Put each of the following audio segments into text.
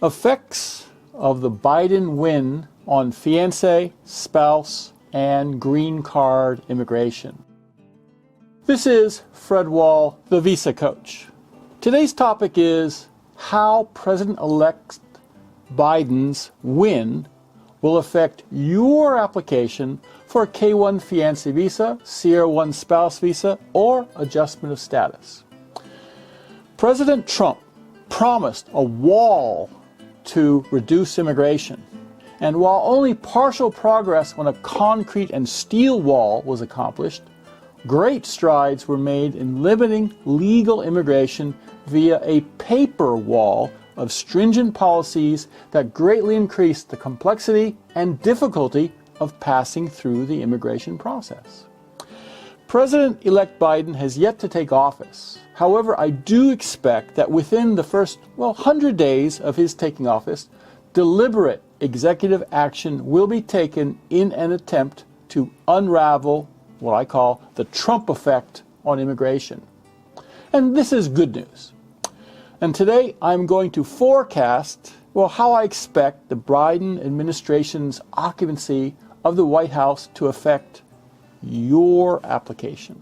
Effects of the Biden win on fiancé, spouse, and green card immigration. This is Fred Wahl, the Visa Coach. Today's topic is how President-elect Biden's win will affect your application for a K-1 fiancé visa, Sierra 1 spouse visa, or adjustment of status. President Trump promised a wall to reduce immigration, and while only partial progress on a concrete and steel wall was accomplished, great strides were made in limiting legal immigration via a paper wall of stringent policies that greatly increased the complexity and difficulty of passing through the immigration process. President-elect Biden has yet to take office. However, I do expect that within the first, 100 days of his taking office, deliberate executive action will be taken in an attempt to unravel what I call the Trump effect on immigration. And this is good news. And today I'm going to forecast, how I expect the Biden administration's occupancy of the White House to affect your application.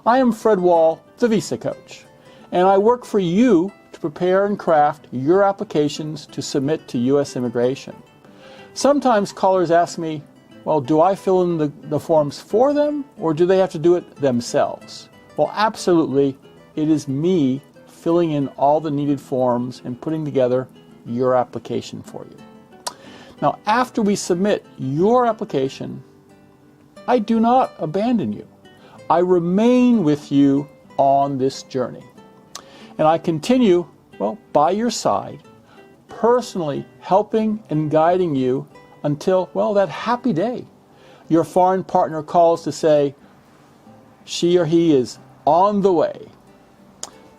I am Fred Wahl, the Visa Coach, and I work for you to prepare and craft your applications to submit to U.S. immigration. Sometimes callers ask me, do I fill in the forms for them, or do they have to do it themselves? Well, absolutely, it is me filling in all the needed forms and putting together your application for you. Now, after we submit your application, I do not abandon you. I remain with you on this journey. And I continue, by your side, personally helping and guiding you until, that happy day your foreign partner calls to say she or he is on the way.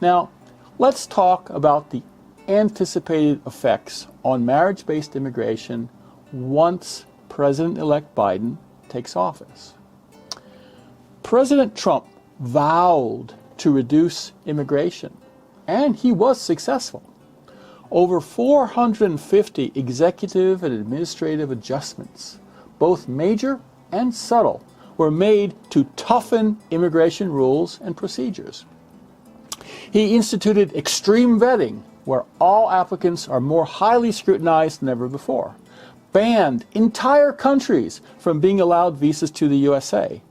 Now, let's talk about the anticipated effects on marriage-based immigration once President-elect Biden takes office. President Trump vowed to reduce immigration, and he was successful. Over 450 executive and administrative adjustments, both major and subtle, were made to toughen immigration rules and procedures. He instituted extreme vetting, where all applicants are more highly scrutinized than ever before, banned entire countries from being allowed visas to the USA,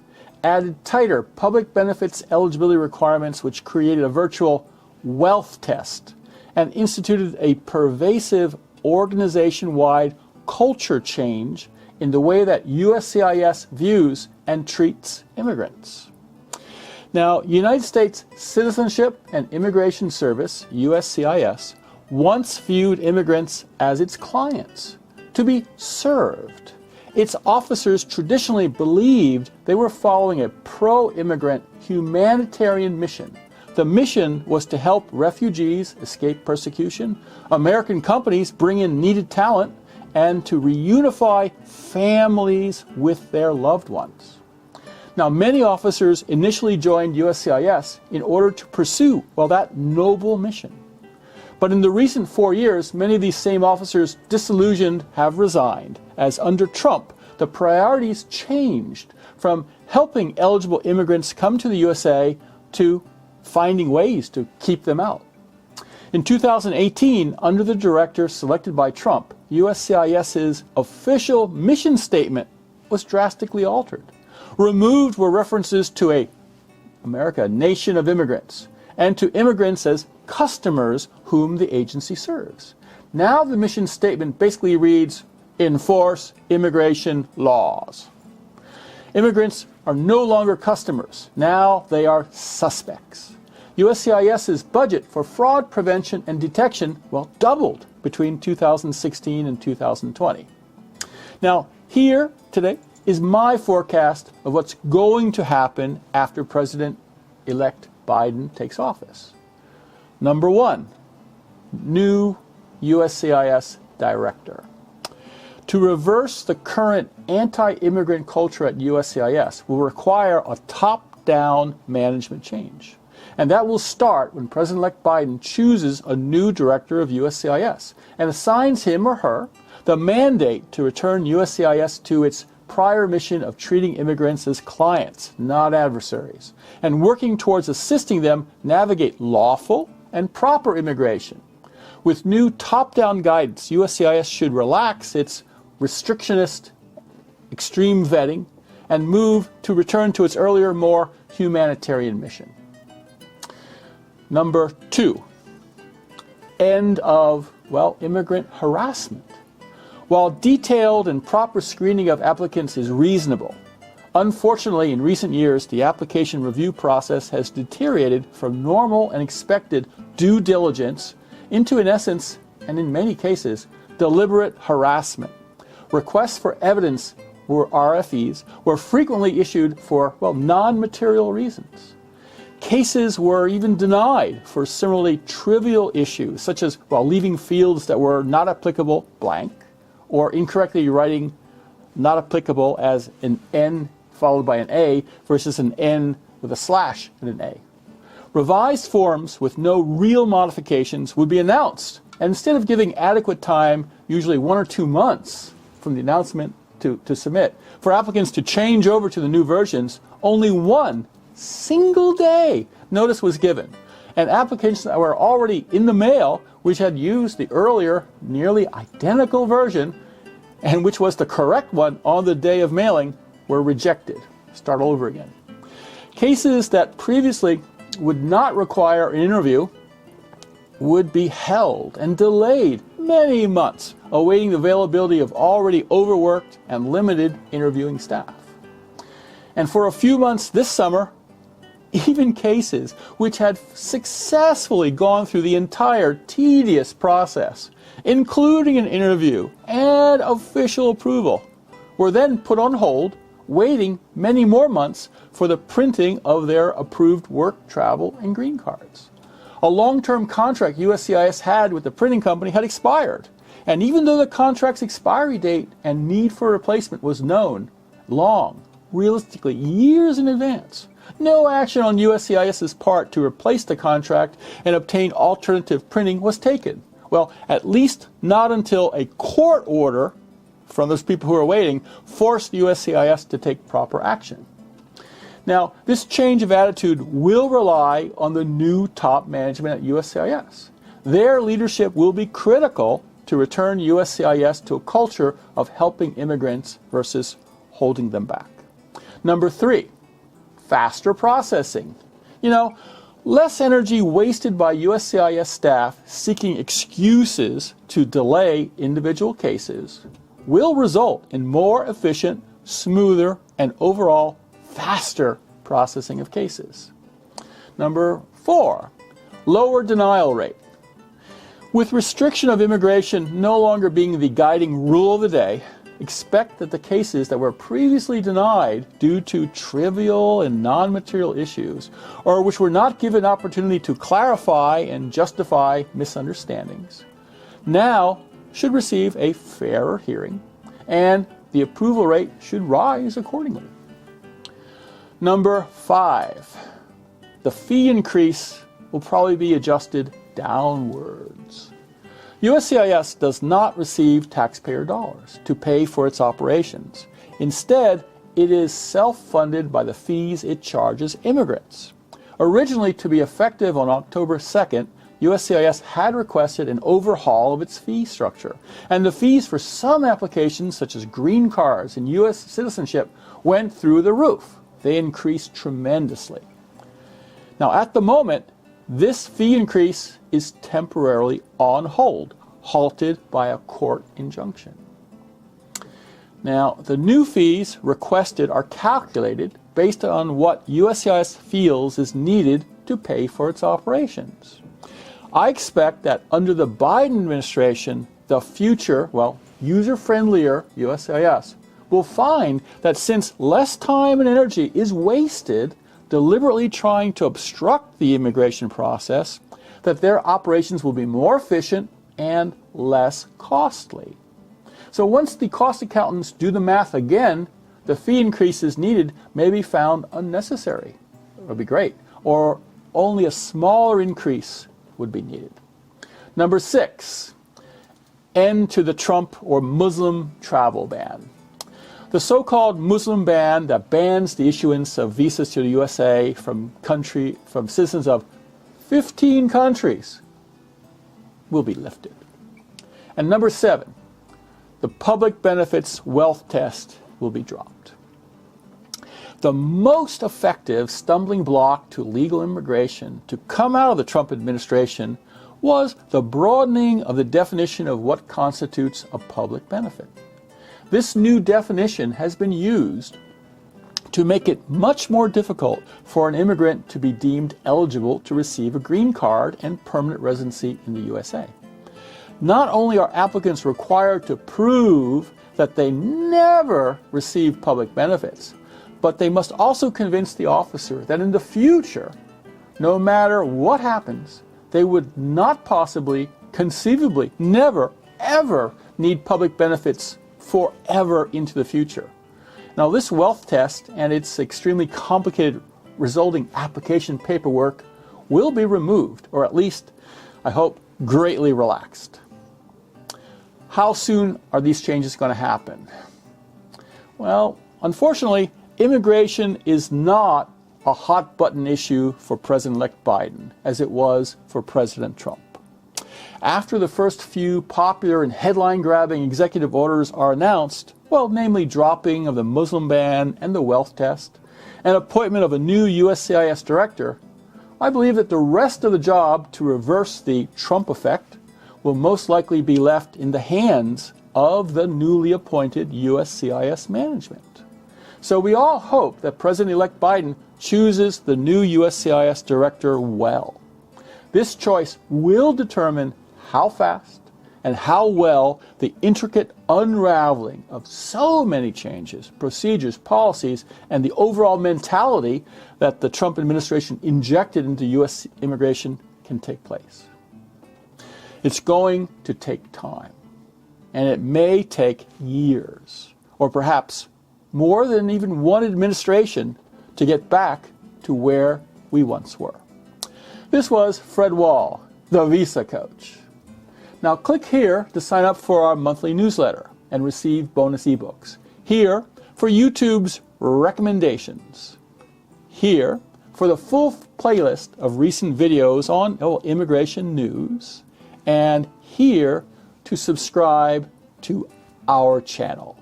added tighter public benefits eligibility requirements which created a virtual wealth test, and instituted a pervasive organization-wide culture change in the way that USCIS views and treats immigrants. Now, United States Citizenship and Immigration Service, USCIS, once viewed immigrants as its clients, to be served. Its officers traditionally believed they were following a pro-immigrant humanitarian mission. The mission was to help refugees escape persecution, American companies bring in needed talent, and to reunify families with their loved ones. Now, many officers initially joined USCIS in order to pursue, that noble mission. But in the recent 4 years, many of these same officers, disillusioned, have resigned, as under Trump, the priorities changed from helping eligible immigrants come to the USA to finding ways to keep them out. In 2018, under the director selected by Trump, USCIS's official mission statement was drastically altered. Removed were references to America, a nation of immigrants, and to immigrants as customers whom the agency serves. Now the mission statement basically reads, enforce immigration laws. Immigrants are no longer customers. Now they are suspects. USCIS's budget for fraud prevention and detection, doubled between 2016 and 2020. Now, here today is my forecast of what's going to happen after President-elect Biden takes office. Number one, new USCIS director. To reverse the current anti-immigrant culture at USCIS will require a top-down management change. And that will start when President-elect Biden chooses a new director of USCIS and assigns him or her the mandate to return USCIS to its prior mission of treating immigrants as clients, not adversaries, and working towards assisting them navigate lawful and proper immigration. With new top-down guidance, USCIS should relax its restrictionist, extreme vetting and move to return to its earlier, more humanitarian mission. Number 2, end of, immigrant harassment. While detailed and proper screening of applicants is reasonable, unfortunately, in recent years, the application review process has deteriorated from normal and expected due diligence into, in essence, and in many cases, deliberate harassment. Requests for evidence, or RFEs, were frequently issued for, non-material reasons. Cases were even denied for similarly trivial issues, such as, leaving fields that were not applicable blank, or incorrectly writing not applicable as an N followed by an A versus an N with a slash and an A. Revised forms with no real modifications would be announced, and instead of giving adequate time, usually 1 or 2 months from the announcement to submit, for applicants to change over to the new versions, only 1 single day notice was given. And applications that were already in the mail, which had used the earlier, nearly identical version, and which was the correct one on the day of mailing, were rejected. Start all over again. Cases that previously would not require an interview would be held and delayed many months, awaiting the availability of already overworked and limited interviewing staff. And for a few months this summer, even cases which had successfully gone through the entire tedious process, including an interview and official approval, were then put on hold, waiting many more months for the printing of their approved work, travel, and green cards. A long-term contract USCIS had with the printing company had expired, and even though the contract's expiry date and need for replacement was known long, realistically years in advance, no action on USCIS's part to replace the contract and obtain alternative printing was taken. Well, at least not until a court order from those people who are waiting forced USCIS to take proper action. Now, this change of attitude will rely on the new top management at USCIS. Their leadership will be critical to return USCIS to a culture of helping immigrants versus holding them back. Number 3, faster processing. Less energy wasted by USCIS staff seeking excuses to delay individual cases will result in more efficient, smoother, and overall faster processing of cases. Number 4, lower denial rate. With restriction of immigration no longer being the guiding rule of the day, expect that the cases that were previously denied due to trivial and non-material issues, or which were not given opportunity to clarify and justify misunderstandings, now should receive a fairer hearing, and the approval rate should rise accordingly. Number 5, the fee increase will probably be adjusted downwards. USCIS does not receive taxpayer dollars to pay for its operations. Instead, it is self-funded by the fees it charges immigrants. Originally to be effective on October 2nd, USCIS had requested an overhaul of its fee structure, and the fees for some applications, such as green cards and U.S. citizenship, went through the roof. They increased tremendously. Now, at the moment, this fee increase is temporarily on hold, halted by a court injunction. Now, the new fees requested are calculated based on what USCIS feels is needed to pay for its operations. I expect that under the Biden administration, the future, user-friendlier USCIS will find that since less time and energy is wasted deliberately trying to obstruct the immigration process, that their operations will be more efficient and less costly. So once the cost accountants do the math again, the fee increases needed may be found unnecessary. It would be great. Or only a smaller increase would be needed. Number 6, end to the Trump or Muslim travel ban. The so-called Muslim ban that bans the issuance of visas to the USA from citizens of 15 countries will be lifted. And number 7, the public benefits wealth test will be dropped. The most effective stumbling block to legal immigration to come out of the Trump administration was the broadening of the definition of what constitutes a public benefit. This new definition has been used to make it much more difficult for an immigrant to be deemed eligible to receive a green card and permanent residency in the USA. Not only are applicants required to prove that they never received public benefits, but they must also convince the officer that in the future, no matter what happens, they would not possibly, conceivably, never, ever need public benefits forever into the future. Now, this wealth test and its extremely complicated resulting application paperwork will be removed, or at least, I hope, greatly relaxed. How soon are these changes going to happen? Well, unfortunately, immigration is not a hot-button issue for President-elect Biden, as it was for President Trump. After the first few popular and headline-grabbing executive orders are announced, well, namely dropping of the Muslim ban and the wealth test, and appointment of a new USCIS director, I believe that the rest of the job to reverse the Trump effect will most likely be left in the hands of the newly appointed USCIS management. So we all hope that President-elect Biden chooses the new USCIS director well. This choice will determine how fast and how well the intricate unraveling of so many changes, procedures, policies, and the overall mentality that the Trump administration injected into U.S. immigration can take place. It's going to take time, and it may take years, or perhaps more than even one administration to get back to where we once were. This was Fred Wahl, the Visa Coach. Now click here to sign up for our monthly newsletter and receive bonus ebooks. Here for YouTube's recommendations. Here for the full playlist of recent videos on immigration news. And here to subscribe to our channel.